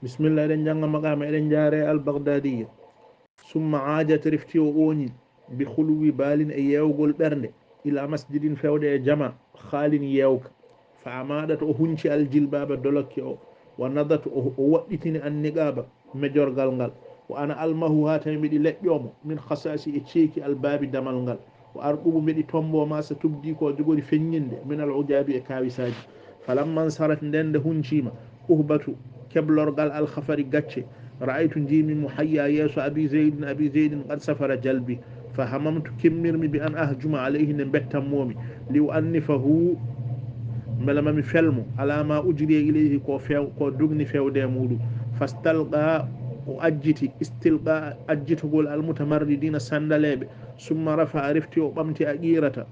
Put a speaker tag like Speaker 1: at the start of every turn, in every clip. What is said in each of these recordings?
Speaker 1: bismillah eɗen janga maqama eɗen jaare al-Baghdadiyya. summa aajat refti o ooñi bi khuluwi baalin e yeewgol ɓernde ila masjidin fewde e jama haalin yeewka fa amaɗat o hunci aljilbaba dolokke o wa nadat o woɗɗitini an niqaba mejorgal ngal wa ana almahu ha tawi mbiɗi leƴƴomo min khasasi e ceeki albaabi damal ngal wa arɓuɓu mbiɗi tombo ma so tubdi ko jogori feññinde min al ujabi e kawisaji falamman sarat ndende huncima uhbatu keblorgal alkhafari gacce رأيت جيمي محيا يسوع أبي زيد قد سفر جلبي فهممت كمرمي بأن أهجم عليه نبت مومي لأنفه ملما فيلمو على ما أجري إليه كو دغني فيو ديمودو فاستلقى وأجتي استلقى أجتقول المتمردين سندليب ثم رفع رفتي وقمتي أجيرة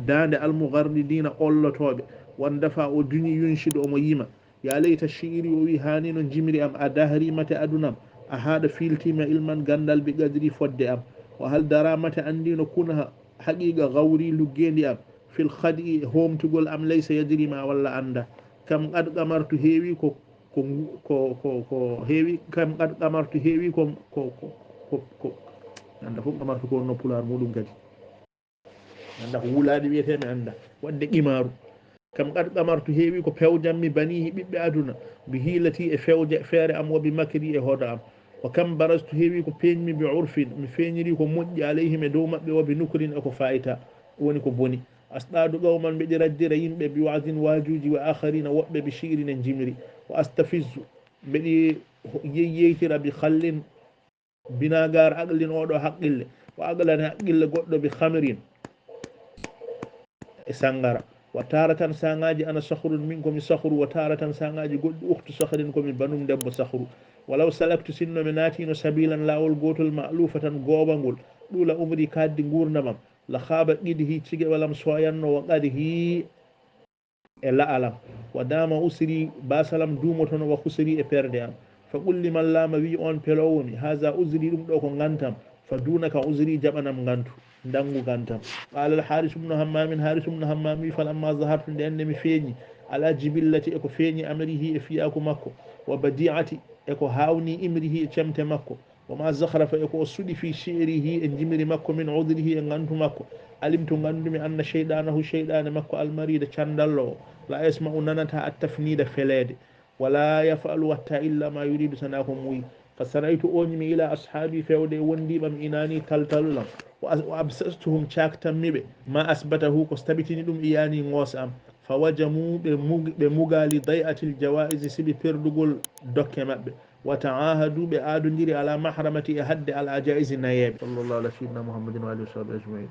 Speaker 1: داند المغردين أولوتوب واندفع ودني ينشد أميما يا ليت الشعير وي هانين جمري أم أدهري متى أدنام أهذا فيلتي ما إلمان غندال بقدري فد أم وهل درا متى أندين كونها حقيقة غوري لجيني أم في الخدي هم تقول أم ليس يدري ما ولا عنده كم قد قمرت هيوي كو هيوي كم قد قمرت هيوي كو عنده فوق قمرت كو نبولار مولم كذي عنده ولادي بيتهم عنده ودي قمارو كم قد أمرت هيوي كو فوجامي بنيه بيبي أدونا بهيلتي فوج فاري أم وبمكري هودا أم وكم برزت هيوي كو بينمي بعرف مفينيري كو مجي عليهم دوما وبنكرين أكو فايتا وني كو بوني أصطاد قوما بدرجر يمبي بوعظ واجوج وآخرين وأبي بشير جمري وأستفز بدي ييتر بخل بناغار أقل نودو حق الله وأقل حق الله قدو بخمرين سانغارا وتارة سانغاجي أنا صخر منكم صخر وتارة سانغاجي قد أخت صخر كم بنوم دب صخر ولو سلكت سن مناتين سبيلا لا والقوت المألوفة غوبانغول دولا أمري كاد غورنمام لخابت إده تيجي ولم سويان وقده إلا ألم ودام أسري باسلام دومتون وخسري إبردام فقل لمن لا مبي أون بلوني هذا أزري لمدوكو غانتام فدونك أزري جبنام غانتو دانغو غانتام قال الحارس بن همام حارس بن همام فلما ظهرت لأنني فيني على جبلتي إكو فيني أمره إفياكو مكو وبديعتي إكو هاوني إمره إتشمت مكو وما زخرف إكو أسودي في شعره إنجمر مكو من عذره إنغانتو مكو علمت غاندمي أن شيطانه شيطان مكو المريد چندالو لا يسمع ننتا التفنيد فلاد ولا يفعل وتا إلا ما يريد سناكم وي فسرأيت أوني إلى أصحابي فودي وندي بم إناني تلتلم وأبسستهم شاكتا مبه ما أثبته كستبتني دم إياني غوسام فوجموا بمغالي ضيئة الجوائز سبي بيردقل دوكي مبه وتعاهدوا بآدن على محرمة أهد العجائز النياب صلى الله على سيدنا محمد وآله وصحبه أجمعين.